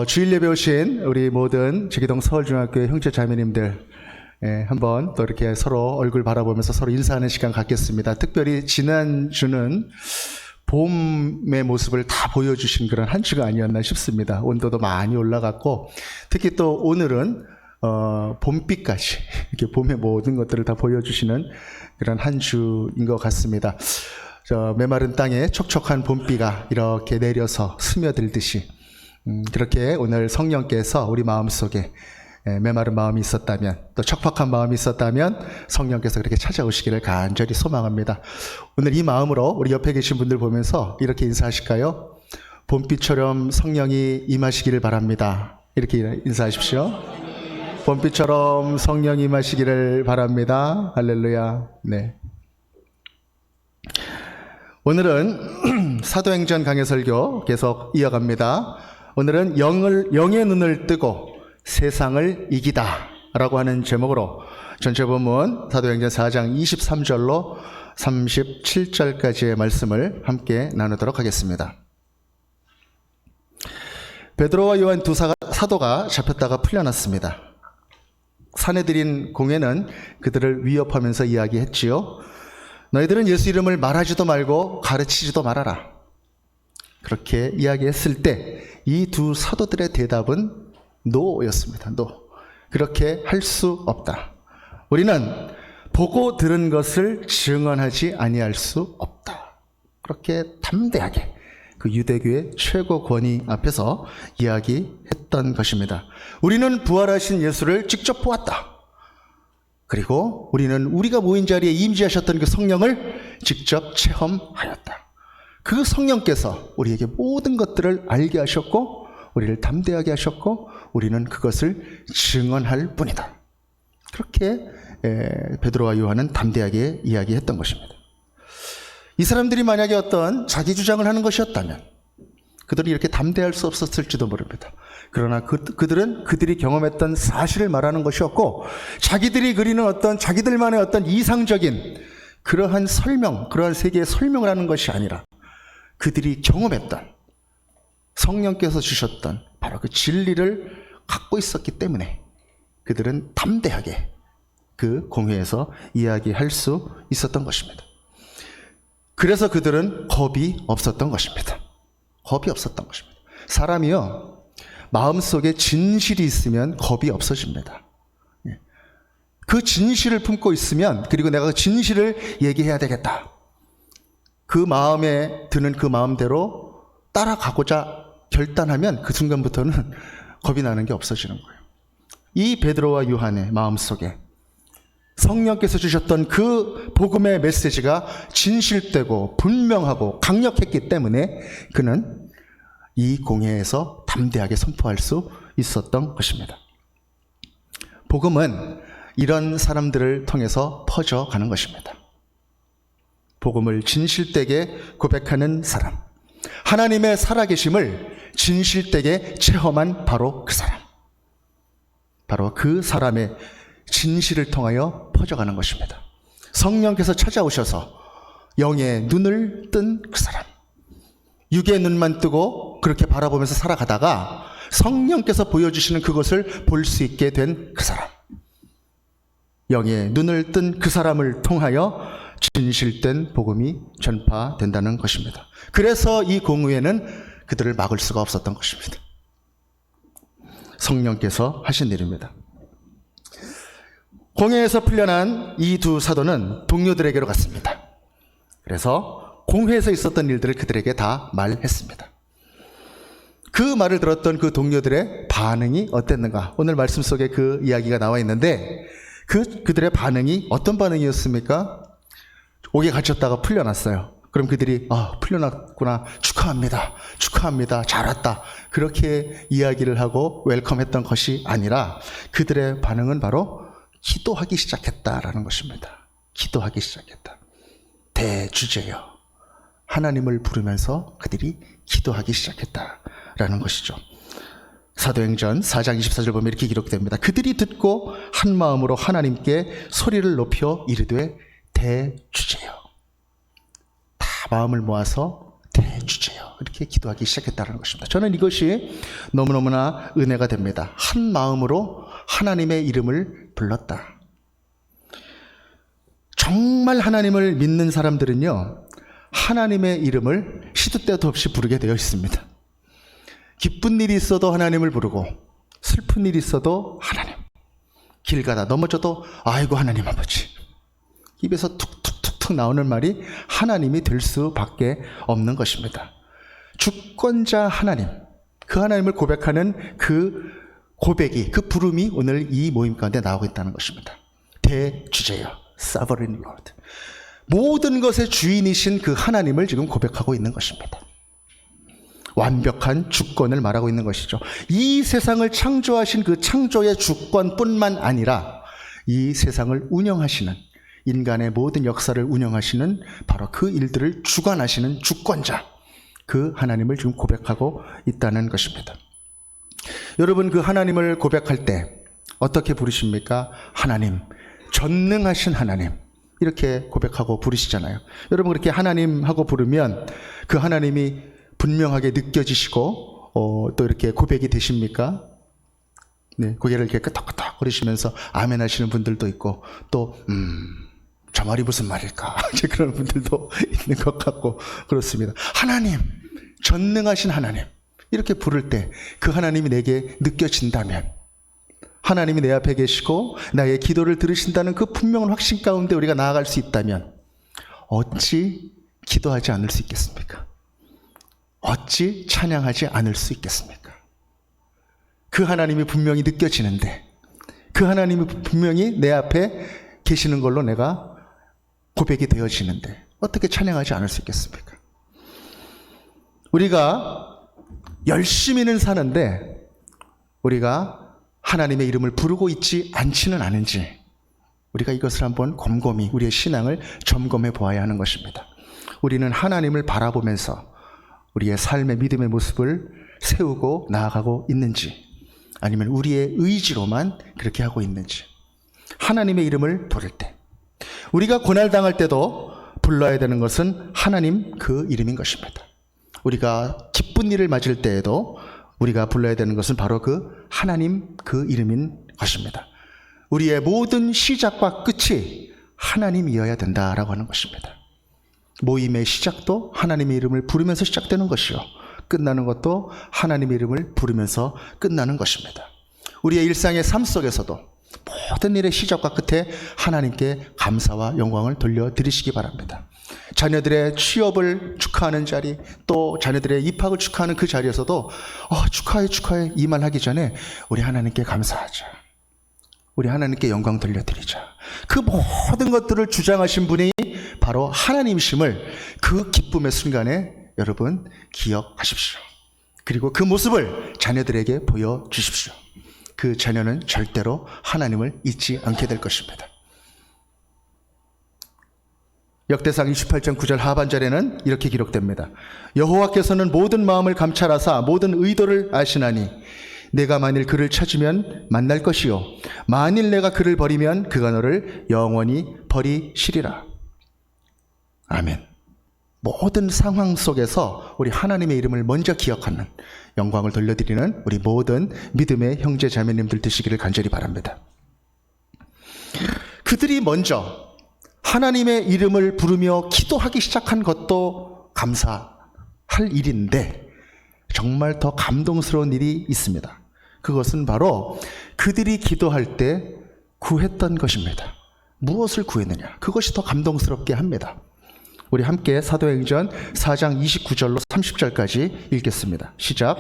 주일 예배 오신 우리 모든 제기동 서울중학교의 형제 자매님들, 한번 또 이렇게 서로 얼굴 바라보면서 서로 인사하는 시간 갖겠습니다. 특별히 지난주는 봄의 모습을 다 보여주신 그런 한 주가 아니었나 싶습니다. 온도도 많이 올라갔고, 특히 또 오늘은 봄비까지 이렇게 봄의 모든 것들을 다 보여주시는 그런 한 주인 것 같습니다. 메마른 땅에 촉촉한 봄비가 이렇게 내려서 스며들듯이, 그렇게 오늘 성령께서 우리 마음속에 메마른 마음이 있었다면, 또 척박한 마음이 있었다면 성령께서 그렇게 찾아오시기를 간절히 소망합니다. 오늘 이 마음으로 우리 옆에 계신 분들 보면서 이렇게 인사하실까요? 봄비처럼 성령이 임하시기를 바랍니다. 이렇게 인사하십시오. 봄비처럼 성령이 임하시기를 바랍니다. 할렐루야. 네. 오늘은 사도행전 강해 설교 계속 이어갑니다. 오늘은 영의 눈을 뜨고 세상을 이기다 라고 하는 제목으로 전체 본문 사도행전 4장 23절로 37절까지의 말씀을 함께 나누도록 하겠습니다. 베드로와 요한 두 사도가 잡혔다가 풀려났습니다. 사내들인 공회는 그들을 위협하면서 이야기했지요. 너희들은 예수 이름을 말하지도 말고 가르치지도 말아라. 그렇게 이야기했을 때 이 두 사도들의 대답은 노였습니다. 노. 그렇게 할 수 없다. 우리는 보고 들은 것을 증언하지 아니할 수 없다. 그렇게 담대하게 그 유대교의 최고 권위 앞에서 이야기했던 것입니다. 우리는 부활하신 예수를 직접 보았다. 그리고 우리는 우리가 모인 자리에 임재하셨던 그 성령을 직접 체험하였다. 그 성령께서 우리에게 모든 것들을 알게 하셨고 우리를 담대하게 하셨고 우리는 그것을 증언할 뿐이다. 그렇게 베드로와 요한은 담대하게 이야기했던 것입니다. 이 사람들이 만약에 어떤 자기 주장을 하는 것이었다면 그들이 이렇게 담대할 수 없었을지도 모릅니다. 그러나 그들은 그들이 경험했던 사실을 말하는 것이었고, 자기들이 그리는 어떤 자기들만의 어떤 이상적인 그러한 설명, 그러한 세계의 설명을 하는 것이 아니라 그들이 경험했던 성령께서 주셨던 바로 그 진리를 갖고 있었기 때문에 그들은 담대하게 그 공회에서 이야기할 수 있었던 것입니다. 그래서 그들은 겁이 없었던 것입니다. 겁이 없었던 것입니다. 사람이요, 마음속에 진실이 있으면 겁이 없어집니다. 그 진실을 품고 있으면, 그리고 내가 그 진실을 얘기해야 되겠다, 그 마음에 드는 그 마음대로 따라가고자 결단하면 그 순간부터는 겁이 나는 게 없어지는 거예요. 이 베드로와 요한의 마음속에 성령께서 주셨던 그 복음의 메시지가 진실되고 분명하고 강력했기 때문에 그는 이 공회에서 담대하게 선포할 수 있었던 것입니다. 복음은 이런 사람들을 통해서 퍼져가는 것입니다. 복음을 진실되게 고백하는 사람, 하나님의 살아계심을 진실되게 체험한 바로 그 사람, 바로 그 사람의 진실을 통하여 퍼져가는 것입니다. 성령께서 찾아오셔서 영의 눈을 뜬 그 사람, 육의 눈만 뜨고 그렇게 바라보면서 살아가다가 성령께서 보여주시는 그것을 볼 수 있게 된 그 사람, 영의 눈을 뜬 그 사람을 통하여 진실된 복음이 전파된다는 것입니다. 그래서 이 공회는 그들을 막을 수가 없었던 것입니다. 성령께서 하신 일입니다. 공회에서 풀려난 이 두 사도는 동료들에게로 갔습니다. 그래서 공회에서 있었던 일들을 그들에게 다 말했습니다. 그 말을 들었던 그 동료들의 반응이 어땠는가? 오늘 말씀 속에 그 이야기가 나와 있는데 그들의 반응이 어떤 반응이었습니까? 옥에 갇혔다가 풀려났어요. 그럼 그들이 풀려났구나, 축하합니다, 축하합니다, 잘 왔다, 그렇게 이야기를 하고 웰컴했던 것이 아니라 그들의 반응은 바로 기도하기 시작했다라는 것입니다. 기도하기 시작했다. 대주제여, 하나님을 부르면서 그들이 기도하기 시작했다라는 것이죠. 사도행전 4장 24절 보면 이렇게 기록됩니다. 그들이 듣고 한 마음으로 하나님께 소리를 높여 이르되 대주제여. 다 마음을 모아서 대주제여, 이렇게 기도하기 시작했다는 것입니다. 저는 이것이 너무너무나 은혜가 됩니다. 한 마음으로 하나님의 이름을 불렀다. 정말 하나님을 믿는 사람들은요, 하나님의 이름을 시도 때도 없이 부르게 되어 있습니다. 기쁜 일이 있어도 하나님을 부르고, 슬픈 일이 있어도 하나님, 길 가다 넘어져도 아이고 하나님 아버지, 입에서 툭툭툭툭 나오는 말이 하나님이 될 수밖에 없는 것입니다. 주권자 하나님, 그 하나님을 고백하는 그 고백이, 그 부름이 오늘 이 모임 가운데 나오고 있다는 것입니다. 대주제여, Sovereign Lord, 모든 것의 주인이신 그 하나님을 지금 고백하고 있는 것입니다. 완벽한 주권을 말하고 있는 것이죠. 이 세상을 창조하신 그 창조의 주권뿐만 아니라 이 세상을 운영하시는, 인간의 모든 역사를 운영하시는 바로 그 일들을 주관하시는 주권자, 그 하나님을 지금 고백하고 있다는 것입니다. 여러분, 그 하나님을 고백할 때 어떻게 부르십니까? 하나님, 전능하신 하나님, 이렇게 고백하고 부르시잖아요. 여러분, 그렇게 하나님 하고 부르면 그 하나님이 분명하게 느껴지시고 또 이렇게 고백이 되십니까? 네, 고개를 이렇게 끄덕끄덕 거리시면서 아멘 하시는 분들도 있고, 또 저 말이 무슨 말일까? 그런 분들도 있는 것 같고 그렇습니다. 하나님, 전능하신 하나님, 이렇게 부를 때 그 하나님이 내게 느껴진다면, 하나님이 내 앞에 계시고 나의 기도를 들으신다는 그 분명한 확신 가운데 우리가 나아갈 수 있다면 어찌 기도하지 않을 수 있겠습니까? 어찌 찬양하지 않을 수 있겠습니까? 그 하나님이 분명히 느껴지는데, 그 하나님이 분명히 내 앞에 계시는 걸로 내가 고백이 되어지는데 어떻게 찬양하지 않을 수 있겠습니까? 우리가 열심히는 사는데 우리가 하나님의 이름을 부르고 있지 않지는 않은지, 우리가 이것을 한번 곰곰이 우리의 신앙을 점검해 보아야 하는 것입니다. 우리는 하나님을 바라보면서 우리의 삶의 믿음의 모습을 세우고 나아가고 있는지, 아니면 우리의 의지로만 그렇게 하고 있는지. 하나님의 이름을 부를 때, 우리가 고난당할 때도 불러야 되는 것은 하나님 그 이름인 것입니다. 우리가 기쁜 일을 맞을 때에도 우리가 불러야 되는 것은 바로 그 하나님 그 이름인 것입니다. 우리의 모든 시작과 끝이 하나님이어야 된다라고 하는 것입니다. 모임의 시작도 하나님의 이름을 부르면서 시작되는 것이요, 끝나는 것도 하나님의 이름을 부르면서 끝나는 것입니다. 우리의 일상의 삶 속에서도 모든 일의 시작과 끝에 하나님께 감사와 영광을 돌려드리시기 바랍니다. 자녀들의 취업을 축하하는 자리, 또 자녀들의 입학을 축하하는 그 자리에서도 축하해 축하해 이 말 하기 전에 우리 하나님께 감사하자, 우리 하나님께 영광 돌려드리자. 그 모든 것들을 주장하신 분이 바로 하나님이심을 그 기쁨의 순간에 여러분 기억하십시오. 그리고 그 모습을 자녀들에게 보여주십시오. 그 자녀는 절대로 하나님을 잊지 않게 될 것입니다. 역대상 28장 9절 하반절에는 이렇게 기록됩니다. 여호와께서는 모든 마음을 감찰하사 모든 의도를 아시나니 내가 만일 그를 찾으면 만날 것이요 만일 내가 그를 버리면 그가 너를 영원히 버리시리라. 아멘. 모든 상황 속에서 우리 하나님의 이름을 먼저 기억하는, 영광을 돌려드리는 우리 모든 믿음의 형제 자매님들 되시기를 간절히 바랍니다. 그들이 먼저 하나님의 이름을 부르며 기도하기 시작한 것도 감사할 일인데, 정말 더 감동스러운 일이 있습니다. 그것은 바로 그들이 기도할 때 구했던 것입니다. 무엇을 구했느냐? 그것이 더 감동스럽게 합니다. 우리 함께 사도행전 4장 29절로 30절까지 읽겠습니다. 시작.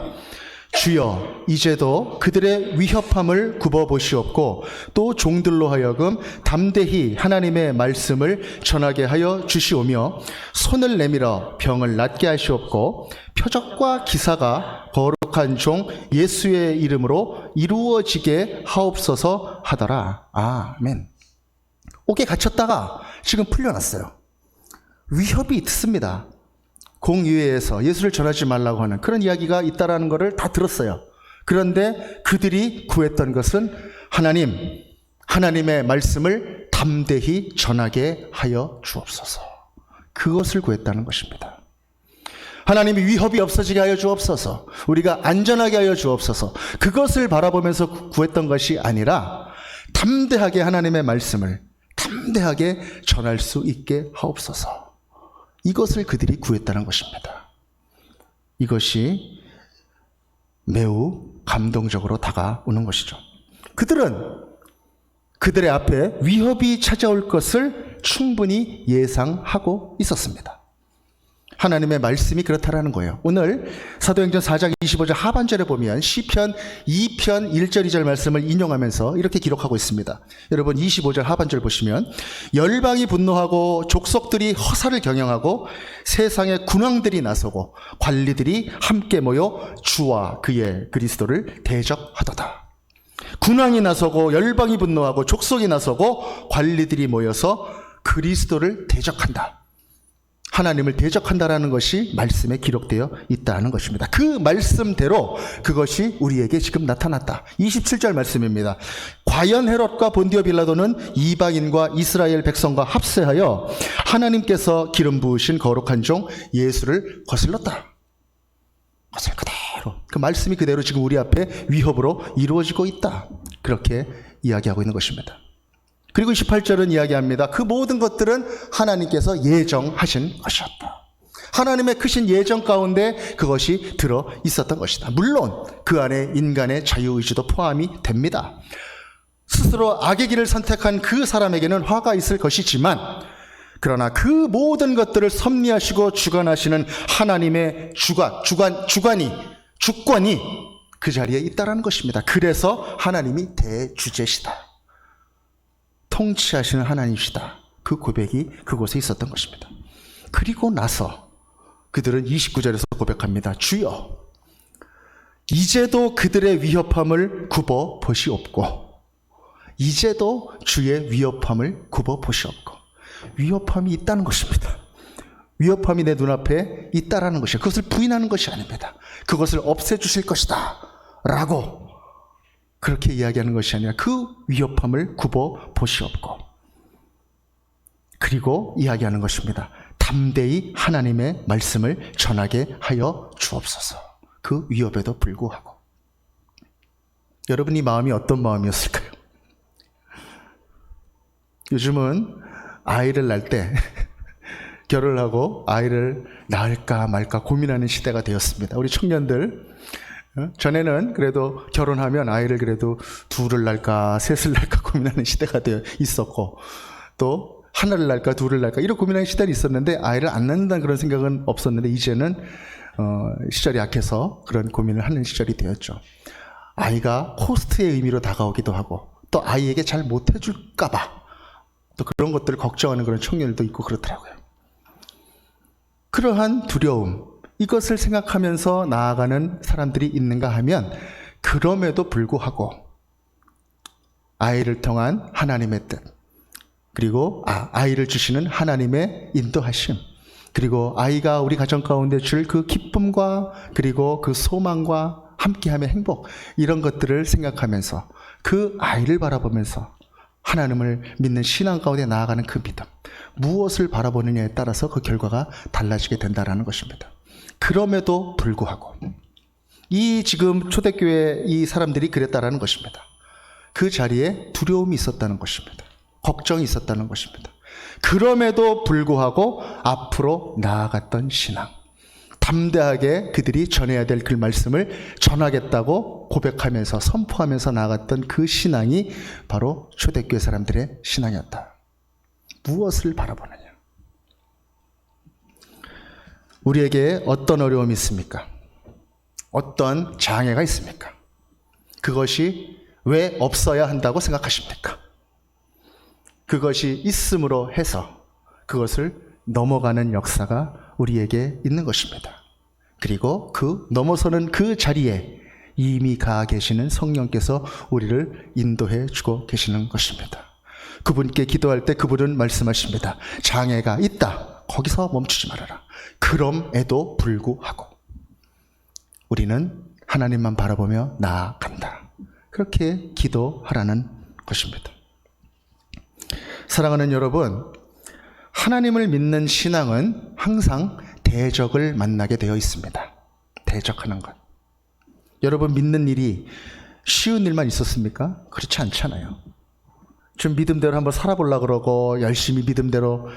주여, 이제도 그들의 위협함을 굽어보시옵고 또 종들로 하여금 담대히 하나님의 말씀을 전하게 하여 주시오며 손을 내밀어 병을 낫게 하시옵고 표적과 기사가 거룩한 종 예수의 이름으로 이루어지게 하옵소서 하더라. 아멘. 옥에 갇혔다가 지금 풀려났어요. 위협이 있습니다. 공의회에서 예수를 전하지 말라고 하는 그런 이야기가 있다라는 것을 다 들었어요. 그런데 그들이 구했던 것은 하나님, 하나님의 말씀을 담대히 전하게 하여 주옵소서. 그것을 구했다는 것입니다. 하나님이 위협이 없어지게 하여 주옵소서. 우리가 안전하게 하여 주옵소서. 그것을 바라보면서 구했던 것이 아니라 담대하게 하나님의 말씀을 담대하게 전할 수 있게 하옵소서. 이것을 그들이 구했다는 것입니다. 이것이 매우 감동적으로 다가오는 것이죠. 그들은 그들의 앞에 위협이 찾아올 것을 충분히 예상하고 있었습니다. 하나님의 말씀이 그렇다라는 거예요. 오늘 사도행전 4장 25절 하반절에 보면 시편 2편 1절 2절 말씀을 인용하면서 이렇게 기록하고 있습니다. 여러분 25절 하반절 보시면 열방이 분노하고 족속들이 허사를 경영하고 세상의 군왕들이 나서고 관리들이 함께 모여 주와 그의 그리스도를 대적하도다. 군왕이 나서고 열방이 분노하고 족속이 나서고 관리들이 모여서 그리스도를 대적한다. 하나님을 대적한다라는 것이 말씀에 기록되어 있다는 것입니다. 그 말씀대로 그것이 우리에게 지금 나타났다. 27절 말씀입니다. 과연 헤롯과 본디오 빌라도는 이방인과 이스라엘 백성과 합세하여 하나님께서 기름 부으신 거룩한 종 예수를 거슬렀다. 그것을 그대로, 그 말씀이 그대로 지금 우리 앞에 위협으로 이루어지고 있다. 그렇게 이야기하고 있는 것입니다. 그리고 28절은 이야기합니다. 그 모든 것들은 하나님께서 예정하신 것이었다. 하나님의 크신 예정 가운데 그것이 들어 있었던 것이다. 물론 그 안에 인간의 자유의지도 포함이 됩니다. 스스로 악의 길을 선택한 그 사람에게는 화가 있을 것이지만 그러나 그 모든 것들을 섭리하시고 주관하시는 하나님의 주권이 그 자리에 있다라는 것입니다. 그래서 하나님이 대주제시다. 통치하시는 하나님이시다. 그 고백이 그곳에 있었던 것입니다. 그리고 나서 그들은 29절에서 고백합니다. 주여, 이제도 그들의 위협함을 굽어 보시옵고, 이제도 주의 위협함을 굽어 보시옵고. 위협함이 있다는 것입니다. 위협함이 내 눈앞에 있다라는 것이에요. 그것을 부인하는 것이 아닙니다. 그것을 없애주실 것이다 라고 그렇게 이야기하는 것이 아니라 그 위협함을 굽어 보시옵고, 그리고 이야기하는 것입니다. 담대히 하나님의 말씀을 전하게 하여 주옵소서. 그 위협에도 불구하고. 여러분이 마음이 어떤 마음이었을까요? 요즘은 아이를 낳을 때 결혼을 하고 아이를 낳을까 말까 고민하는 시대가 되었습니다. 우리 청년들, 전에는 그래도 결혼하면 아이를 그래도 둘을 낳을까 셋을 낳을까 고민하는 시대가 되어 있었고, 또 하나를 낳을까 둘을 낳을까 이런 고민하는 시대가 있었는데 아이를 안 낳는다는 그런 생각은 없었는데 이제는 시절이 약해서 그런 고민을 하는 시절이 되었죠. 아이가 호스트의 의미로 다가오기도 하고 또 아이에게 잘 못해줄까 봐 또 그런 것들을 걱정하는 그런 청년들도 있고 그렇더라고요. 그러한 두려움, 이것을 생각하면서 나아가는 사람들이 있는가 하면 그럼에도 불구하고 아이를 통한 하나님의 뜻, 그리고 아이를 주시는 하나님의 인도하심, 그리고 아이가 우리 가정 가운데 줄 그 기쁨과 그리고 그 소망과 함께함의 행복, 이런 것들을 생각하면서 그 아이를 바라보면서 하나님을 믿는 신앙 가운데 나아가는 그 믿음, 무엇을 바라보느냐에 따라서 그 결과가 달라지게 된다는 것입니다. 그럼에도 불구하고 이 지금 초대교회 이 사람들이 그랬다라는 것입니다. 그 자리에 두려움이 있었다는 것입니다. 걱정이 있었다는 것입니다. 그럼에도 불구하고 앞으로 나아갔던 신앙, 담대하게 그들이 전해야 될 그 말씀을 전하겠다고 고백하면서 선포하면서 나아갔던 그 신앙이 바로 초대교회 사람들의 신앙이었다. 무엇을 바라보느냐? 우리에게 어떤 어려움이 있습니까? 어떤 장애가 있습니까? 그것이 왜 없어야 한다고 생각하십니까? 그것이 있음으로 해서 그것을 넘어가는 역사가 우리에게 있는 것입니다. 그리고 그 넘어서는 그 자리에 이미 가 계시는 성령께서 우리를 인도해 주고 계시는 것입니다. 그분께 기도할 때 그분은 말씀하십니다. 장애가 있다. 거기서 멈추지 말아라. 그럼에도 불구하고 우리는 하나님만 바라보며 나아간다. 그렇게 기도하라는 것입니다. 사랑하는 여러분, 하나님을 믿는 신앙은 항상 대적을 만나게 되어 있습니다. 대적하는 것. 여러분, 믿는 일이 쉬운 일만 있었습니까? 그렇지 않잖아요. 좀 믿음대로 한번 살아보려고 그러고 열심히 믿음대로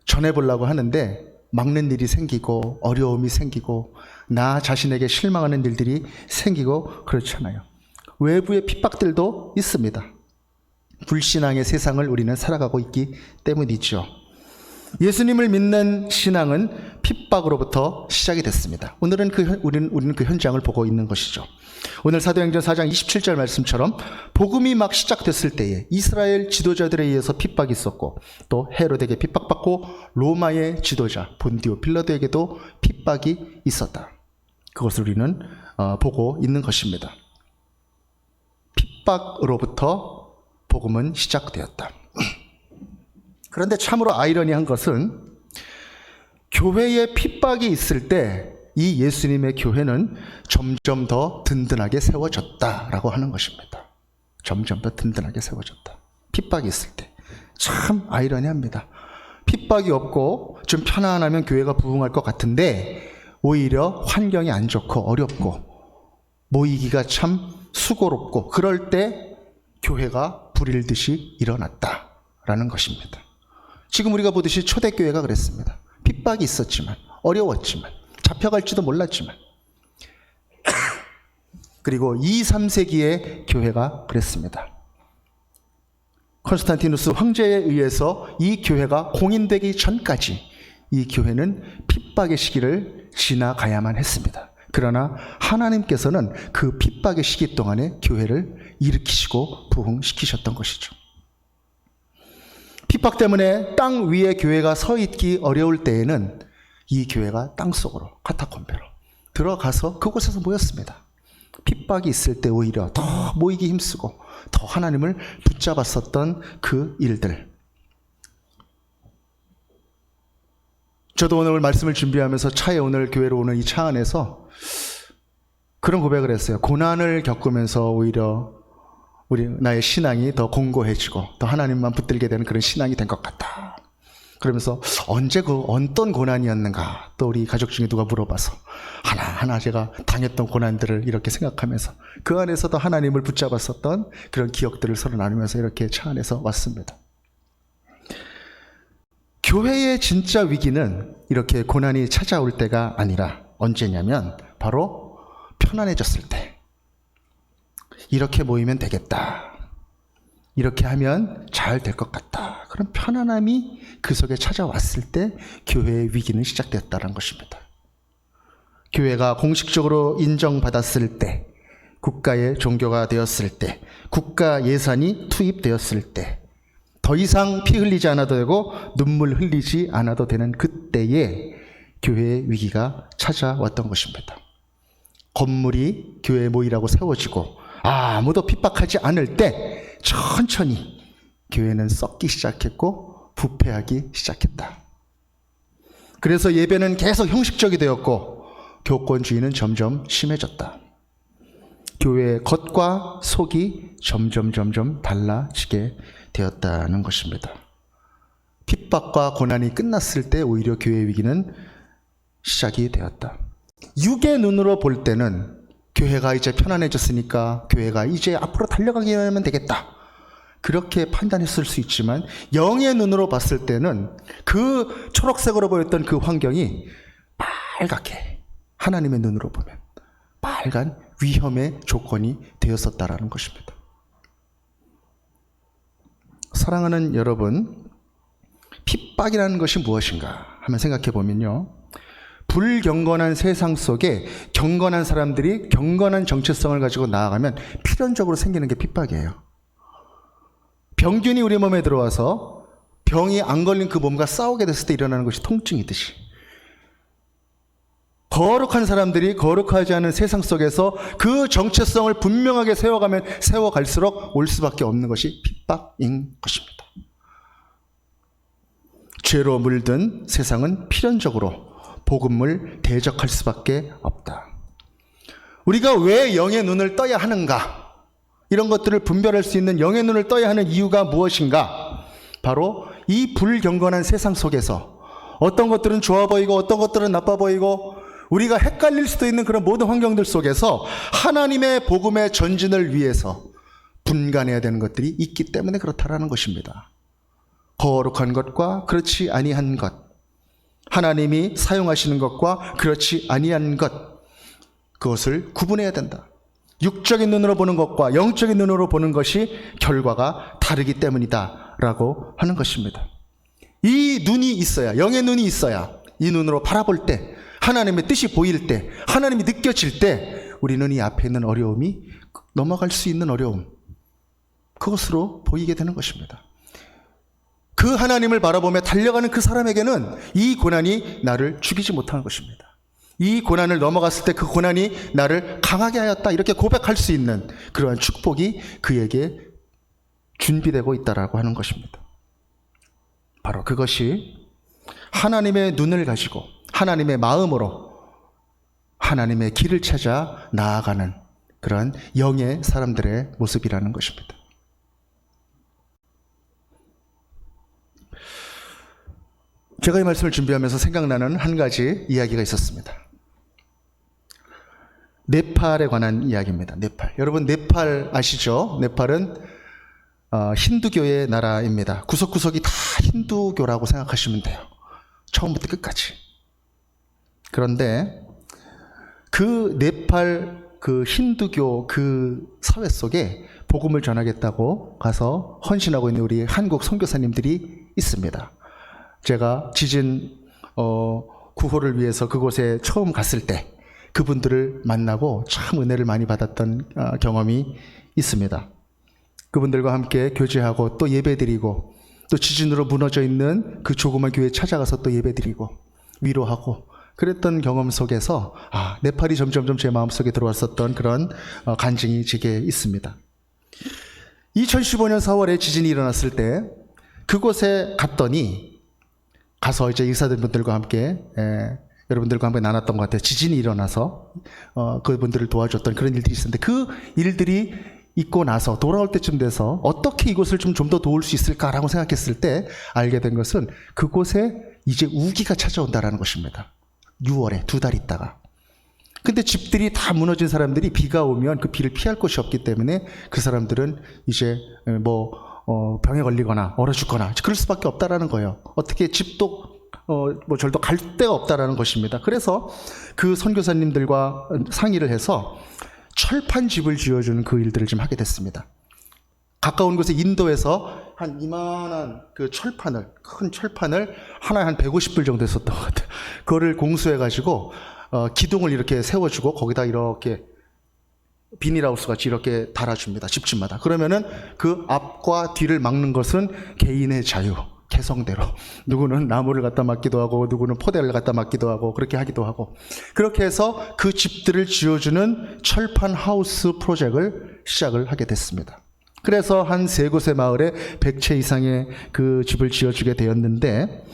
전해보려고 하는데 막는 일이 생기고 어려움이 생기고 나 자신에게 실망하는 일들이 생기고 그렇잖아요. 외부의 핍박들도 있습니다. 불신앙의 세상을 우리는 살아가고 있기 때문이죠. 예수님을 믿는 신앙은 핍박으로부터 시작이 됐습니다. 오늘은 우리는 그 현장을 보고 있는 것이죠. 오늘 사도행전 4장 27절 말씀처럼 복음이 막 시작됐을 때에 이스라엘 지도자들에 의해서 핍박이 있었고 또 헤로데에게 핍박받고 로마의 지도자 본디오 빌라도에게도 핍박이 있었다. 그것을 우리는 보고 있는 것입니다. 핍박으로부터 복음은 시작되었다. 그런데 참으로 아이러니한 것은 교회에 핍박이 있을 때 이 예수님의 교회는 점점 더 든든하게 세워졌다라고 하는 것입니다. 점점 더 든든하게 세워졌다. 핍박이 있을 때. 참 아이러니합니다. 핍박이 없고 좀 편안하면 교회가 부흥할 것 같은데 오히려 환경이 안 좋고 어렵고 모이기가 참 수고롭고 그럴 때 교회가 불일듯이 일어났다라는 것입니다. 지금 우리가 보듯이 초대교회가 그랬습니다. 핍박이 있었지만 어려웠지만 잡혀갈지도 몰랐지만 그리고 2, 3세기의 교회가 그랬습니다. 콘스탄티누스 황제에 의해서 이 교회가 공인되기 전까지 이 교회는 핍박의 시기를 지나가야만 했습니다. 그러나 하나님께서는 그 핍박의 시기 동안에 교회를 일으키시고 부흥시키셨던 것이죠. 핍박 때문에 땅 위에 교회가 서 있기 어려울 때에는 이 교회가 땅속으로 카타콤베로 들어가서 그곳에서 모였습니다. 핍박이 있을 때 오히려 더 모이기 힘쓰고 더 하나님을 붙잡았었던 그 일들. 저도 오늘 말씀을 준비하면서 차에 오늘 교회로 오는 이 차 안에서 그런 고백을 했어요. 고난을 겪으면서 오히려 나의 신앙이 더 공고해지고 더 하나님만 붙들게 되는 그런 신앙이 된 것 같다. 그러면서 언제 어떤 고난이었는가 또 우리 가족 중에 누가 물어봐서 하나하나 제가 당했던 고난들을 이렇게 생각하면서 그 안에서도 하나님을 붙잡았었던 그런 기억들을 서로 나누면서 이렇게 차 안에서 왔습니다. 교회의 진짜 위기는 이렇게 고난이 찾아올 때가 아니라 언제냐면 바로 편안해졌을 때. 이렇게 모이면 되겠다. 이렇게 하면 잘 될 것 같다. 그런 편안함이 그 속에 찾아왔을 때 교회의 위기는 시작되었다는 것입니다. 교회가 공식적으로 인정받았을 때, 국가의 종교가 되었을 때, 국가 예산이 투입되었을 때, 더 이상 피 흘리지 않아도 되고 눈물 흘리지 않아도 되는 그때에 교회의 위기가 찾아왔던 것입니다. 건물이 교회 모이라고 세워지고 아무도 핍박하지 않을 때 천천히 교회는 썩기 시작했고 부패하기 시작했다. 그래서 예배는 계속 형식적이 되었고 교권주의는 점점 심해졌다. 교회의 겉과 속이 점점 달라지게 되었다는 것입니다. 핍박과 고난이 끝났을 때 오히려 교회의 위기는 시작이 되었다. 육의 눈으로 볼 때는 교회가 이제 편안해졌으니까 교회가 이제 앞으로 달려가기만 하면 되겠다. 그렇게 판단했을 수 있지만 영의 눈으로 봤을 때는 그 초록색으로 보였던 그 환경이 빨갛게 하나님의 눈으로 보면 빨간 위험의 조건이 되었었다라는 것입니다. 사랑하는 여러분, 핍박이라는 것이 무엇인가 한번 생각해 보면요. 불경건한 세상 속에 경건한 사람들이 경건한 정체성을 가지고 나아가면 필연적으로 생기는 게 핍박이에요. 병균이 우리 몸에 들어와서 병이 안 걸린 그 몸과 싸우게 됐을 때 일어나는 것이 통증이듯이 거룩한 사람들이 거룩하지 않은 세상 속에서 그 정체성을 분명하게 세워갈수록 올 수밖에 없는 것이 핍박인 것입니다. 죄로 물든 세상은 필연적으로 복음을 대적할 수밖에 없다. 우리가 왜 영의 눈을 떠야 하는가? 이런 것들을 분별할 수 있는 영의 눈을 떠야 하는 이유가 무엇인가? 바로 이 불경건한 세상 속에서 어떤 것들은 좋아 보이고 어떤 것들은 나빠 보이고 우리가 헷갈릴 수도 있는 그런 모든 환경들 속에서 하나님의 복음의 전진을 위해서 분간해야 되는 것들이 있기 때문에 그렇다라는 것입니다. 거룩한 것과 그렇지 아니한 것, 하나님이 사용하시는 것과 그렇지 아니한 것, 그것을 구분해야 된다. 육적인 눈으로 보는 것과 영적인 눈으로 보는 것이 결과가 다르기 때문이다 라고 하는 것입니다. 이 눈이 있어야, 영의 눈이 있어야 이 눈으로 바라볼 때, 하나님의 뜻이 보일 때, 하나님이 느껴질 때 우리는 이 앞에 있는 어려움이 넘어갈 수 있는 어려움, 그것으로 보이게 되는 것입니다. 그 하나님을 바라보며 달려가는 그 사람에게는 이 고난이 나를 죽이지 못하는 것입니다. 이 고난을 넘어갔을 때 그 고난이 나를 강하게 하였다, 이렇게 고백할 수 있는 그러한 축복이 그에게 준비되고 있다라고 하는 것입니다. 바로 그것이 하나님의 눈을 가지고 하나님의 마음으로 하나님의 길을 찾아 나아가는 그러한 영의 사람들의 모습이라는 것입니다. 제가 이 말씀을 준비하면서 생각나는 한 가지 이야기가 있었습니다. 네팔에 관한 이야기입니다. 네팔. 여러분 네팔 아시죠? 네팔은 힌두교의 나라입니다. 구석구석이 다 힌두교라고 생각하시면 돼요. 처음부터 끝까지. 그런데 그 네팔 그 힌두교 그 사회 속에 복음을 전하겠다고 가서 헌신하고 있는 우리 한국 선교사님들이 있습니다. 제가 지진 구호를 위해서 그곳에 처음 갔을 때 그분들을 만나고 참 은혜를 많이 받았던 경험이 있습니다. 그분들과 함께 교제하고 또 예배드리고 또 지진으로 무너져 있는 그 조그만 교회에 찾아가서 또 예배드리고 위로하고 그랬던 경험 속에서 네팔이 점점점 제 마음속에 들어왔었던 그런 간증이 제게 있습니다. 2015년 4월에 지진이 일어났을 때 그곳에 갔더니 가서 이제 의사들분들과 함께 여러분들과 함께 나눴던 것 같아요. 지진이 일어나서 그분들을 도와줬던 그런 일들이 있었는데 그 일들이 있고 나서 돌아올 때쯤 돼서 어떻게 이곳을 좀 더 도울 수 있을까라고 생각했을 때 알게 된 것은 그곳에 이제 우기가 찾아온다라는 것입니다. 6월에 2달 있다가. 근데 집들이 다 무너진 사람들이 비가 오면 그 비를 피할 곳이 없기 때문에 그 사람들은 이제 병에 걸리거나 얼어 죽거나 그럴 수밖에 없다라는 거예요. 어떻게 집도 절도 갈 데가 없다라는 것입니다. 그래서 그 선교사님들과 상의를 해서 철판집을 지어주는 그 일들을 좀 하게 됐습니다. 가까운 곳에 인도에서 한 이만한 그 큰 철판을 하나에 한 150불 정도 했었던 것 같아요. 그거를 공수해가지고 기둥을 이렇게 세워주고 거기다 이렇게 비닐하우스 같이 이렇게 달아줍니다. 집집마다. 그러면은 그 앞과 뒤를 막는 것은 개인의 자유, 개성대로. 누구는 나무를 갖다 막기도 하고 누구는 포대를 갖다 막기도 하고 그렇게 하기도 하고 그렇게 해서 그 집들을 지어주는 철판 하우스 프로젝트를 시작을 하게 됐습니다. 그래서 한 3곳의 마을에 100채 이상의 그 집을 지어주게 되었는데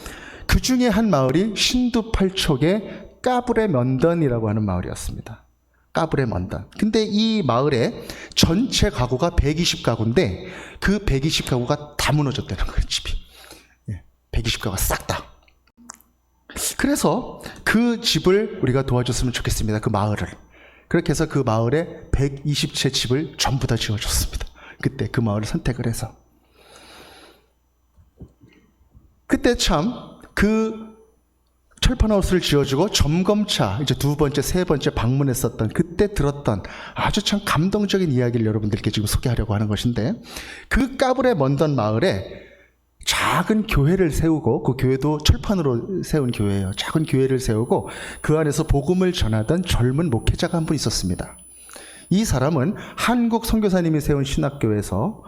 그 중에 한 마을이 신두 팔척의 까브레 먼던이라고 하는 마을이었습니다. 까브레 먼던. 근데 이 마을에 전체 가구가 120가구인데 그 120가구가 다 무너졌다는 거예요, 집이. 120가구가 싹 다. 그래서 그 집을 우리가 도와줬으면 좋겠습니다. 그 마을을. 그렇게 해서 그 마을에 120채 집을 전부 다 지어줬습니다. 그때 그 마을을 선택을 해서. 그때 참 그 철판하우스를 지어주고 점검차 이제 2번째, 3번째 방문했었던 그때 들었던 아주 참 감동적인 이야기를 여러분들께 지금 소개하려고 하는 것인데 그 까브레 먼던 마을에 작은 교회를 세우고 그 교회도 철판으로 세운 교회예요. 작은 교회를 세우고 그 안에서 복음을 전하던 젊은 목회자가 한 분 있었습니다. 이 사람은 한국 선교사님이 세운 신학교에서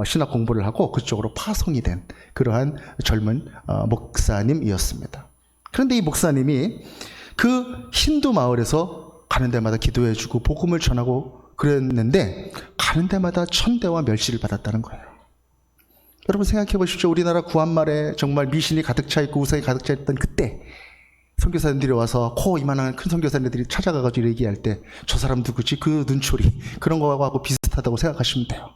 신학 공부를 하고 그쪽으로 파송이 된 그러한 젊은 목사님이었습니다. 그런데 이 목사님이 그 힌두 마을에서 가는 데마다 기도해주고 복음을 전하고 그랬는데 가는 데마다 천대와 멸시를 받았다는 거예요. 여러분 생각해 보십시오. 우리나라 구한말에 정말 미신이 가득 차 있고 우상이 가득 차 있던 그때 선교사님들이 와서 이만한 큰 선교사님들이 찾아가가지고 얘기할 때 저 사람 누구지? 그 눈초리 그런 거하고 비슷하다고 생각하시면 돼요.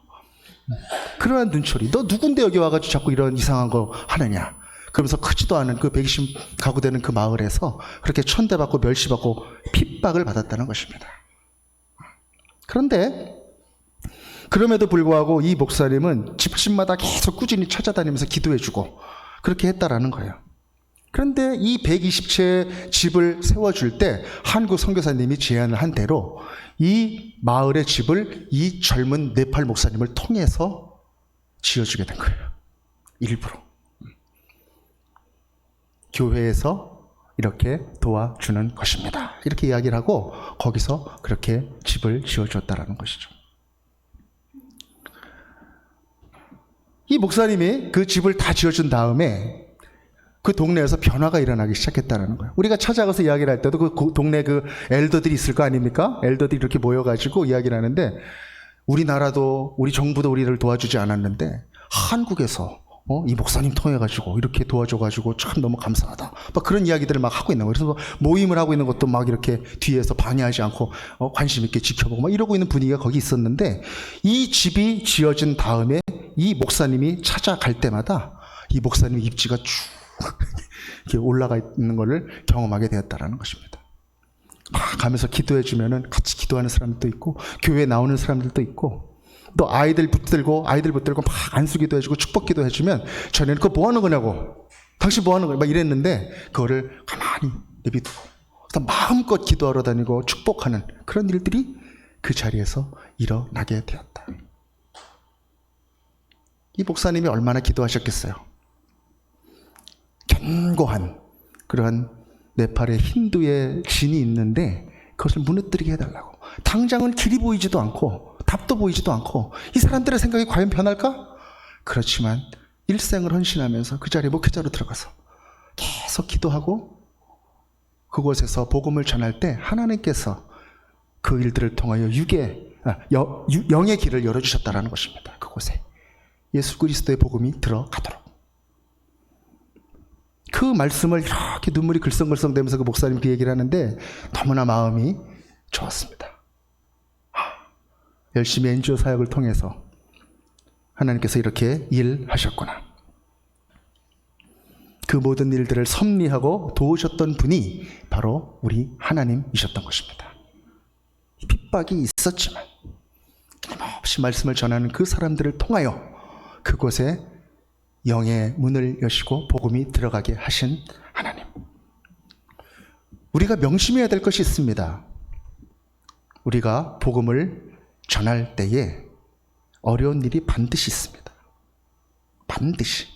그러한 눈초리 너 누군데 여기 와가지고 자꾸 이런 이상한 거 하느냐. 그러면서 크지도 않은 그 120 가구 되는 그 마을에서 그렇게 천대받고 멸시받고 핍박을 받았다는 것입니다. 그런데 그럼에도 불구하고 이 목사님은 집집마다 계속 꾸준히 찾아다니면서 기도해주고 그렇게 했다라는 거예요. 그런데 이 120채의 집을 세워줄 때 한국 선교사님이 제안을 한 대로 이 마을의 집을 이 젊은 네팔 목사님을 통해서 지어주게 된 거예요. 일부러. 교회에서 이렇게 도와주는 것입니다. 이렇게 이야기를 하고 거기서 그렇게 집을 지어줬다라는 것이죠. 이 목사님이 그 집을 다 지어준 다음에 그 동네에서 변화가 일어나기 시작했다는 거예요. 우리가 찾아가서 이야기를 할 때도 그 동네 그 엘더들이 있을 거 아닙니까? 엘더들이 이렇게 모여가지고 이야기를 하는데 우리나라도 우리 정부도 우리를 도와주지 않았는데 한국에서 이 목사님 통해가지고 이렇게 도와줘가지고 참 너무 감사하다. 막 그런 이야기들을 막 하고 있는 거예요. 그래서 모임을 하고 있는 것도 막 이렇게 뒤에서 방해하지 않고 관심 있게 지켜보고 막 이러고 있는 분위기가 거기 있었는데 이 집이 지어진 다음에 이 목사님이 찾아갈 때마다 이 목사님의 입지가 쭉 이렇게 올라가 있는 것을 경험하게 되었다라는 것입니다. 막 가면서 기도해 주면은 같이 기도하는 사람들도 있고 교회에 나오는 사람들도 있고 또 아이들 붙들고 막 안수기도 해주고 축복기도 해주면 전에는 그거 뭐 하는 거냐고 당신 뭐 하는 거야 막 이랬는데 그거를 가만히 내비두고 마음껏 기도하러 다니고 축복하는 그런 일들이 그 자리에서 일어나게 되었다. 이 목사님이 얼마나 기도하셨겠어요. 견고한 그러한 네팔의 힌두의 진이 있는데 그것을 무너뜨리게 해달라고. 당장은 길이 보이지도 않고 답도 보이지도 않고 이 사람들의 생각이 과연 변할까? 그렇지만 일생을 헌신하면서 그 자리에 목회자로 들어가서 계속 기도하고 그곳에서 복음을 전할 때 하나님께서 그 일들을 통하여 영의 길을 열어주셨다는 것입니다. 그곳에 예수 그리스도의 복음이 들어가도록. 그 말씀을 이렇게 눈물이 글썽글썽대면서 그 목사님 그 얘기를 하는데 너무나 마음이 좋았습니다. 열심히 NGO 사역을 통해서 하나님께서 이렇게 일하셨구나. 그 모든 일들을 섭리하고 도우셨던 분이 바로 우리 하나님이셨던 것입니다. 핍박이 있었지만 끊임없이 말씀을 전하는 그 사람들을 통하여 그곳에 영의 문을 여시고 복음이 들어가게 하신 하나님. 우리가 명심해야 될 것이 있습니다. 우리가 복음을 전할 때에 어려운 일이 반드시 있습니다. 반드시.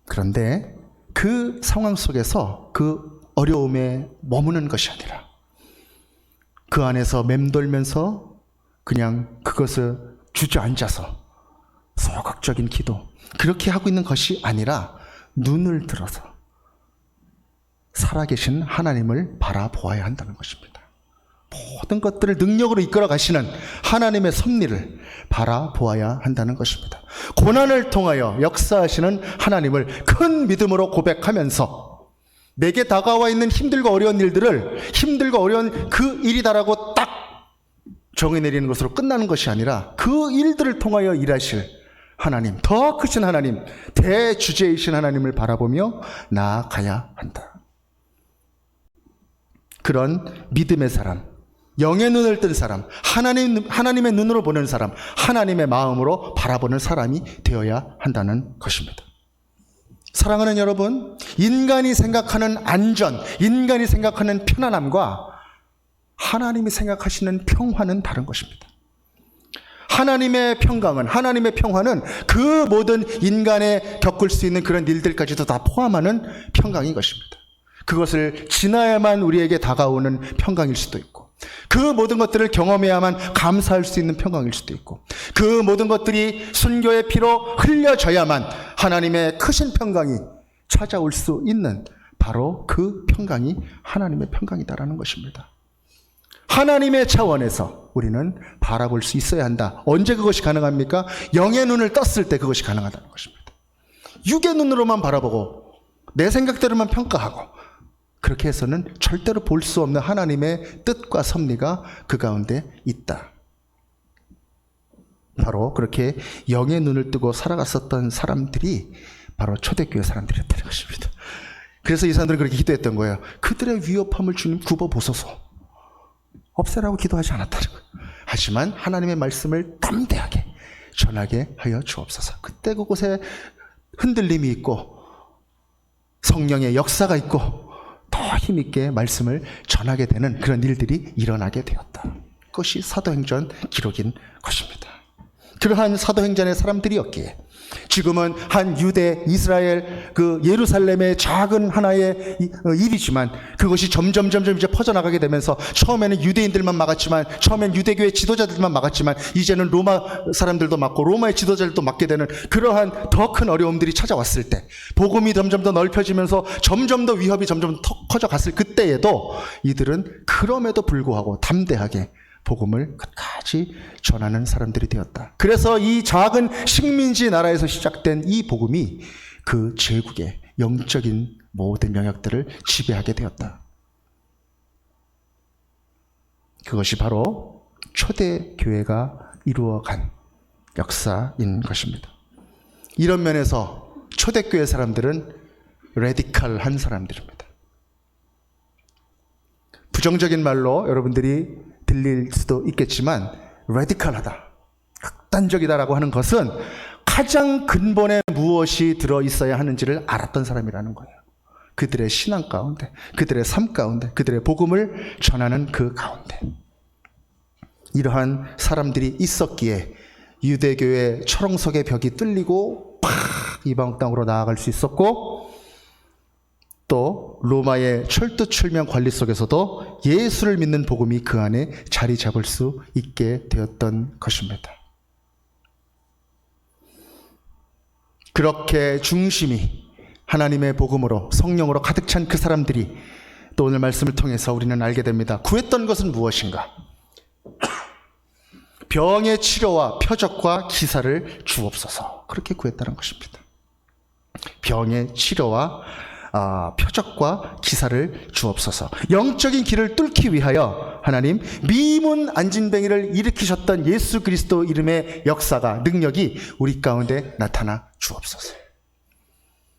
그런데 그 상황 속에서 그 어려움에 머무는 것이 아니라 그 안에서 맴돌면서 그냥 그것을 주저앉아서 소극적인 기도 그렇게 하고 있는 것이 아니라 눈을 들어서 살아계신 하나님을 바라보아야 한다는 것입니다. 모든 것들을 능력으로 이끌어 가시는 하나님의 섭리를 바라보아야 한다는 것입니다. 고난을 통하여 역사하시는 하나님을 큰 믿음으로 고백하면서 내게 다가와 있는 힘들고 어려운 일들을 힘들고 어려운 그 일이다라고 딱 정의 내리는 것으로 끝나는 것이 아니라 그 일들을 통하여 일하실 하나님, 더 크신 하나님, 대주제이신 하나님을 바라보며 나아가야 한다. 그런 믿음의 사람, 영의 눈을 뜬 사람, 하나님의 눈으로 보는 사람, 하나님의 마음으로 바라보는 사람이 되어야 한다는 것입니다. 사랑하는 여러분, 인간이 생각하는 안전, 인간이 생각하는 편안함과 하나님이 생각하시는 평화는 다른 것입니다. 하나님의 평강은, 하나님의 평화는 그 모든 인간에 겪을 수 있는 그런 일들까지도 다 포함하는 평강인 것입니다. 그것을 지나야만 우리에게 다가오는 평강일 수도 있고, 그 모든 것들을 경험해야만 감사할 수 있는 평강일 수도 있고, 그 모든 것들이 순교의 피로 흘려져야만 하나님의 크신 평강이 찾아올 수 있는 바로 그 평강이 하나님의 평강이다라는 것입니다. 하나님의 차원에서 우리는 바라볼 수 있어야 한다. 언제 그것이 가능합니까? 영의 눈을 떴을 때 그것이 가능하다는 것입니다. 육의 눈으로만 바라보고 내 생각대로만 평가하고 그렇게 해서는 절대로 볼 수 없는 하나님의 뜻과 섭리가 그 가운데 있다. 바로 그렇게 영의 눈을 뜨고 살아갔었던 사람들이 바로 초대교회 사람들이었다는 것입니다. 그래서 이 사람들은 그렇게 기도했던 거예요. 그들의 위협함을 주님 굽어보소서. 없애라고 기도하지 않았다는 거예요. 하지만 하나님의 말씀을 담대하게 전하게 하여 주옵소서. 그때 그곳에 흔들림이 있고 성령의 역사가 있고 더 힘있게 말씀을 전하게 되는 그런 일들이 일어나게 되었다. 그것이 사도행전 기록인 것입니다. 그러한 사도행전의 사람들이었기에 지금은 한 유대, 이스라엘, 그 예루살렘의 작은 하나의 일이지만 그것이 점점 이제 퍼져나가게 되면서 처음에는 유대인들만 막았지만, 처음엔 유대교의 지도자들만 막았지만 이제는 로마 사람들도 막고 로마의 지도자들도 막게 되는 그러한 더 큰 어려움들이 찾아왔을 때, 복음이 점점 더 넓혀지면서 점점 더 위협이 점점 더 커져갔을 그때에도 이들은 그럼에도 불구하고 담대하게 복음을 끝까지 전하는 사람들이 되었다. 그래서 이 작은 식민지 나라에서 시작된 이 복음이 그 제국의 영적인 모든 영역들을 지배하게 되었다. 그것이 바로 초대교회가 이루어간 역사인 것입니다. 이런 면에서 초대교회 사람들은 레디컬한 사람들입니다. 부정적인 말로 여러분들이 들릴 수도 있겠지만 레디컬하다, 극단적이다라고 하는 것은 가장 근본에 무엇이 들어있어야 하는지를 알았던 사람이라는 거예요. 그들의 신앙 가운데, 그들의 삶 가운데, 그들의 복음을 전하는 그 가운데 이러한 사람들이 있었기에 유대교의 철옹석의 벽이 뚫리고 팍 이방 땅으로 나아갈 수 있었고, 또 로마의 철두철미한 관리 속에서도 예수를 믿는 복음이 그 안에 자리 잡을 수 있게 되었던 것입니다. 그렇게 중심이 하나님의 복음으로 성령으로 가득 찬 그 사람들이 또 오늘 말씀을 통해서 우리는 알게 됩니다. 구했던 것은 무엇인가? 병의 치료와 표적과 기사를 주옵소서. 그렇게 구했다는 것입니다. 병의 치료와 표적과 기사를 주옵소서. 영적인 길을 뚫기 위하여 하나님 미문 안진뱅이를 일으키셨던 예수 그리스도 이름의 역사가, 능력이 우리 가운데 나타나 주옵소서.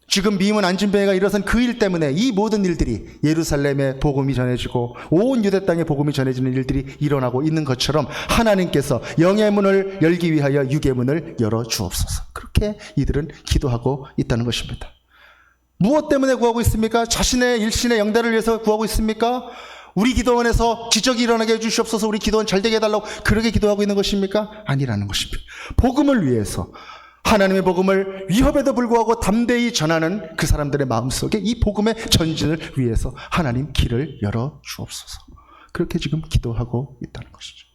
지금 미문 안진뱅이가 일어선 그 일 때문에 이 모든 일들이, 예루살렘의 복음이 전해지고 온 유대 땅의 복음이 전해지는 일들이 일어나고 있는 것처럼 하나님께서 영의 문을 열기 위하여 육의 문을 열어 주옵소서. 그렇게 이들은 기도하고 있다는 것입니다. 무엇 때문에 구하고 있습니까? 자신의 일신의 영달을 위해서 구하고 있습니까? 우리 기도원에서 기적이 일어나게 해주시옵소서, 우리 기도원 잘되게 해달라고 그렇게 기도하고 있는 것입니까? 아니라는 것입니다. 복음을 위해서, 하나님의 복음을 위협에도 불구하고 담대히 전하는 그 사람들의 마음속에 이 복음의 전진을 위해서 하나님 길을 열어 주옵소서. 그렇게 지금 기도하고 있다는 것이죠.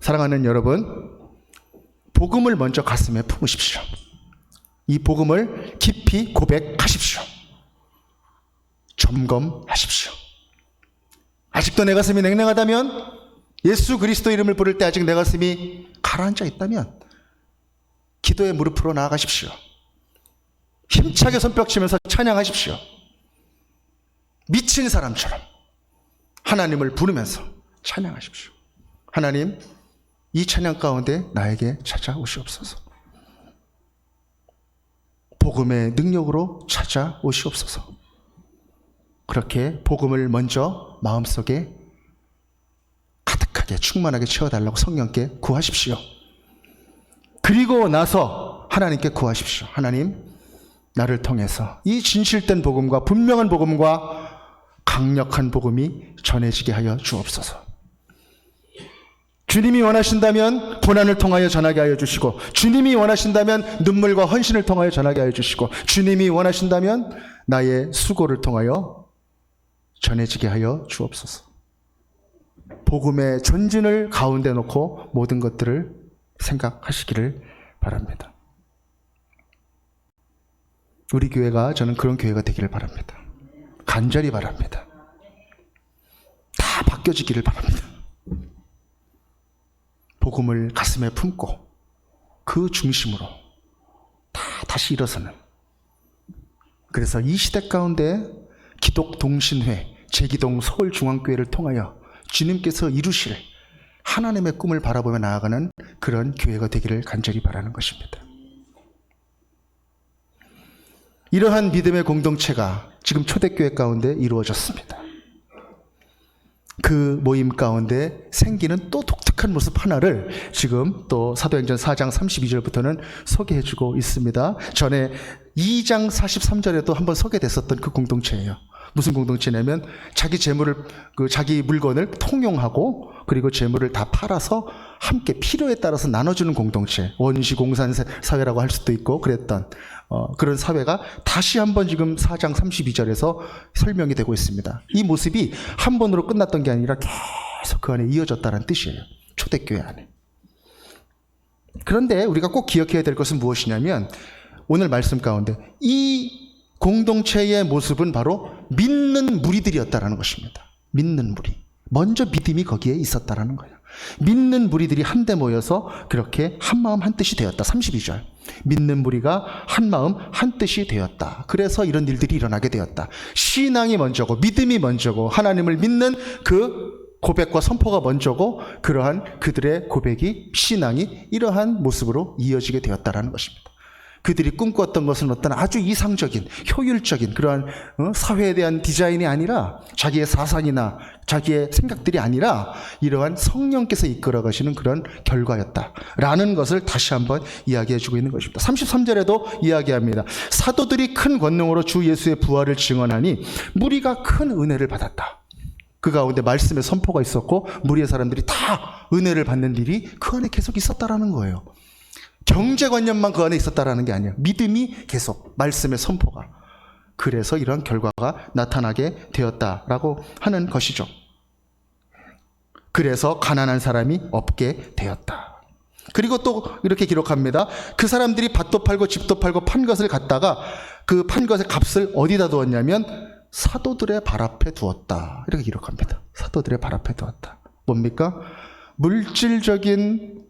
사랑하는 여러분, 복음을 먼저 가슴에 품으십시오. 이 복음을 깊이 고백하십시오. 점검하십시오. 아직도 내 가슴이 냉랭하다면, 예수 그리스도 이름을 부를 때 아직 내 가슴이 가라앉아 있다면 기도의 무릎으로 나아가십시오. 힘차게 손뼉치면서 찬양하십시오. 미친 사람처럼 하나님을 부르면서 찬양하십시오. 하나님, 이 찬양 가운데 나에게 찾아오시옵소서. 복음의 능력으로 찾아오시옵소서. 그렇게 복음을 먼저 마음속에 가득하게 충만하게 채워달라고 성령께 구하십시오. 그리고 나서 하나님께 구하십시오. 하나님, 나를 통해서 이 진실된 복음과 분명한 복음과 강력한 복음이 전해지게 하여 주옵소서. 주님이 원하신다면 고난을 통하여 전하게 하여 주시고, 주님이 원하신다면 눈물과 헌신을 통하여 전하게 하여 주시고, 주님이 원하신다면 나의 수고를 통하여 전해지게 하여 주옵소서. 복음의 전진을 가운데 놓고 모든 것들을 생각하시기를 바랍니다. 우리 교회가, 저는 그런 교회가 되기를 바랍니다. 간절히 바랍니다. 다 바뀌어지기를 바랍니다. 복음을 가슴에 품고 그 중심으로 다시 일어서는, 그래서 이 시대 가운데 기독동신회 제기동 서울중앙교회를 통하여 주님께서 이루실 하나님의 꿈을 바라보며 나아가는 그런 교회가 되기를 간절히 바라는 것입니다. 이러한 믿음의 공동체가 지금 초대교회 가운데 이루어졌습니다. 그 모임 가운데 생기는 또 독특한 모습 하나를 지금 또 사도행전 4장 32절부터는 소개해주고 있습니다. 전에 2장 43절에도 한번 소개됐었던 그 공동체예요. 무슨 공동체냐면 자기 재물을, 자기 물건을 통용하고 그리고 재물을 다 팔아서 함께 필요에 따라서 나눠주는 공동체, 원시 공산 사회라고 할 수도 있고 그랬던 그런 사회가 다시 한번 지금 4장 32절에서 설명이 되고 있습니다. 이 모습이 한 번으로 끝났던 게 아니라 계속 그 안에 이어졌다는 뜻이에요. 초대교회 안에. 그런데 우리가 꼭 기억해야 될 것은 무엇이냐면 오늘 말씀 가운데 이 공동체의 모습은 바로 믿는 무리들이었다라는 것입니다. 믿는 무리. 먼저 믿음이 거기에 있었다라는 거예요. 믿는 무리들이 한데 모여서 그렇게 한마음 한뜻이 되었다. 32절. 믿는 무리가 한마음 한뜻이 되었다. 그래서 이런 일들이 일어나게 되었다. 신앙이 먼저고 믿음이 먼저고 하나님을 믿는 그 고백과 선포가 먼저고 그러한 그들의 고백이 신앙이 이러한 모습으로 이어지게 되었다라는 것입니다. 그들이 꿈꿨던 것은 어떤 아주 이상적인 효율적인 그러한 사회에 대한 디자인이 아니라 자기의 사상이나 자기의 생각들이 아니라 이러한 성령께서 이끌어 가시는 그런 결과였다라는 것을 다시 한번 이야기해 주고 있는 것입니다. 33절에도 이야기합니다. 사도들이 큰 권능으로 주 예수의 부활을 증언하니 무리가 큰 은혜를 받았다. 그 가운데 말씀의 선포가 있었고 무리의 사람들이 다 은혜를 받는 일이 그 안에 계속 있었다라는 거예요. 경제관념만 그 안에 있었다라는 게 아니에요. 믿음이 계속 말씀의 선포가. 그래서 이런 결과가 나타나게 되었다라고 하는 것이죠. 그래서 가난한 사람이 없게 되었다. 그리고 또 이렇게 기록합니다. 그 사람들이 밭도 팔고 집도 팔고 판 것을 갖다가 그 판 것의 값을 어디다 두었냐면 사도들의 발 앞에 두었다. 이렇게 기록합니다. 사도들의 발 앞에 두었다. 뭡니까? 물질적인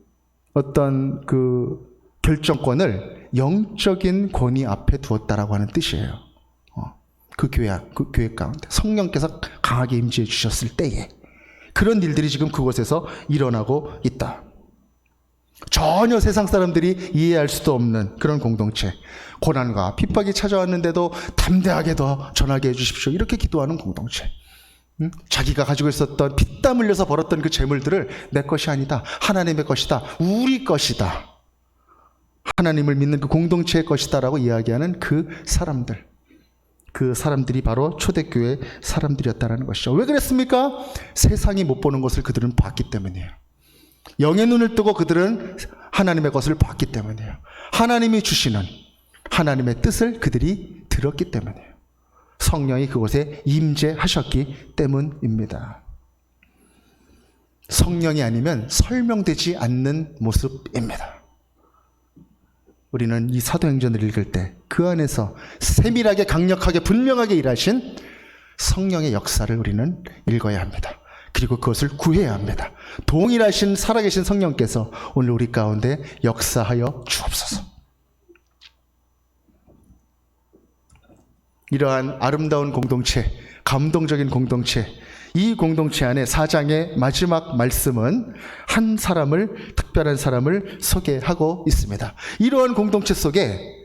어떤 그 결정권을 영적인 권위 앞에 두었다라고 하는 뜻이에요. 그 교회 가운데 성령께서 강하게 임재해 주셨을 때에 그런 일들이 지금 그곳에서 일어나고 있다. 전혀 세상 사람들이 이해할 수도 없는 그런 공동체, 고난과 핍박이 찾아왔는데도 담대하게 더 전하게 해주십시오. 이렇게 기도하는 공동체. 자기가 가지고 있었던 피땀 흘려서 벌었던 그 재물들을 내 것이 아니다. 하나님의 것이다. 우리 것이다. 하나님을 믿는 그 공동체의 것이다라고 이야기하는 그 사람들. 그 사람들이 바로 초대교회 사람들이었다는 것이죠. 왜 그랬습니까? 세상이 못 보는 것을 그들은 봤기 때문이에요. 영의 눈을 뜨고 그들은 하나님의 것을 봤기 때문이에요. 하나님이 주시는 하나님의 뜻을 그들이 들었기 때문이에요. 성령이 그곳에 임재하셨기 때문입니다. 성령이 아니면 설명되지 않는 모습입니다. 우리는 이 사도행전을 읽을 때 그 안에서 세밀하게 강력하게 분명하게 일하신 성령의 역사를 우리는 읽어야 합니다. 그리고 그것을 구해야 합니다. 동일하신 살아계신 성령께서 오늘 우리 가운데 역사하여 주옵소서. 이러한 아름다운 공동체, 감동적인 공동체, 이 공동체 안에 4장의 마지막 말씀은 한 사람을, 특별한 사람을 소개하고 있습니다. 이러한 공동체 속에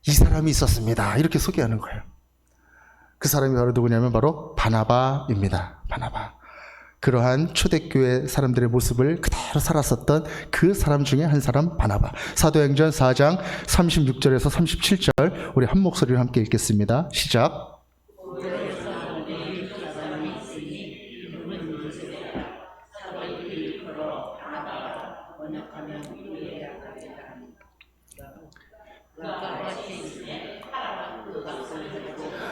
이 사람이 있었습니다. 이렇게 소개하는 거예요. 그 사람이 바로 누구냐면 바로 바나바입니다. 바나바. 그러한 초대교회 사람들의 모습을 그대로 살았었던 그 사람 중에 한 사람 바나바. 사도행전 4장 36절에서 37절 우리 한 목소리로 함께 읽겠습니다. 시작.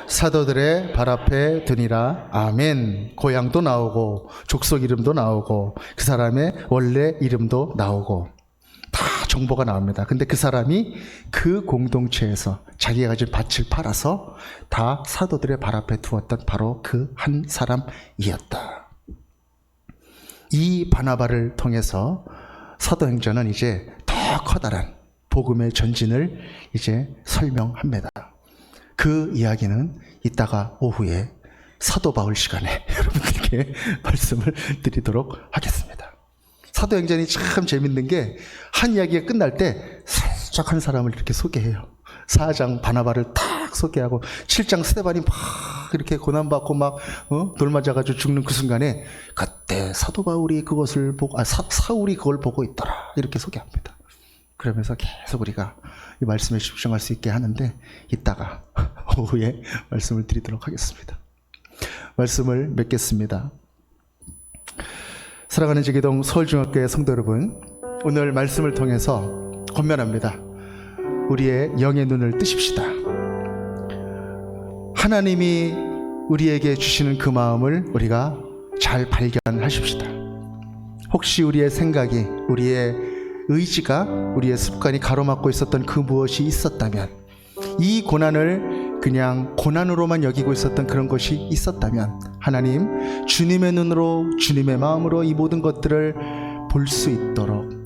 사도들의 발 앞에 드니라. 아멘. 고향도 나오고 족속 이름도 나오고 그 사람의 원래 이름도 나오고 다 정보가 나옵니다. 근데 그 사람이 그 공동체에서 자기가 가진 밭을 팔아서 다 사도들의 발 앞에 두었던 바로 그 한 사람이었다. 이 바나바를 통해서 사도행전은 이제 더 커다란 복음의 전진을 이제 설명합니다. 그 이야기는 이따가 오후에 사도 바울 시간에 여러분들께 말씀을 드리도록 하겠습니다. 사도행전이 참 재밌는 게 한 이야기가 끝날 때 살짝 한 사람을 이렇게 소개해요. 4장 바나바를 탁 소개하고 7장 스데반이 막 이렇게 고난받고 막 돌 맞아가지고 죽는 그 순간에 그때 사도 바울이 그것을 보고 사울이 그걸 보고 있더라 이렇게 소개합니다. 그러면서 계속 우리가 이 말씀에 집중할 수 있게 하는데 이따가 오후에 말씀을 드리도록 하겠습니다. 말씀을 맺겠습니다. 사랑하는 제기동 서울중학교의 성도 여러분, 오늘 말씀을 통해서 권면합니다. 우리의 영의 눈을 뜨십시다. 하나님이 우리에게 주시는 그 마음을 우리가 잘 발견하십시다. 혹시 우리의 생각이, 우리의 의지가, 우리의 습관이 가로막고 있었던 그 무엇이 있었다면, 이 고난을 그냥 고난으로만 여기고 있었던 그런 것이 있었다면, 하나님 주님의 눈으로, 주님의 마음으로 이 모든 것들을 볼 수 있도록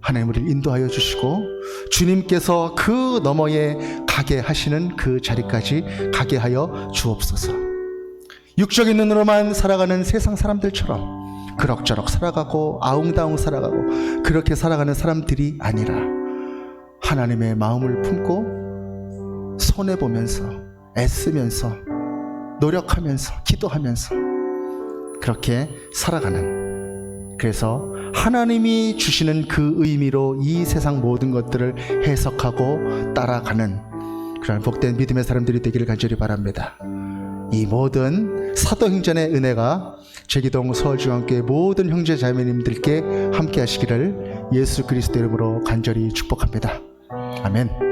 하나님 우리를 인도하여 주시고, 주님께서 그 너머에 가게 하시는 그 자리까지 가게 하여 주옵소서. 육적인 눈으로만 살아가는 세상 사람들처럼 그럭저럭 살아가고 아웅다웅 살아가고 그렇게 살아가는 사람들이 아니라 하나님의 마음을 품고 손해보면서 애쓰면서 노력하면서 기도하면서 그렇게 살아가는, 그래서 하나님이 주시는 그 의미로 이 세상 모든 것들을 해석하고 따라가는 그런 복된 믿음의 사람들이 되기를 간절히 바랍니다. 이 모든 사도행전의 은혜가 제기동 서울중앙교회 모든 형제 자매님들께 함께 하시기를 예수 그리스도 이름으로 간절히 축복합니다. 아멘.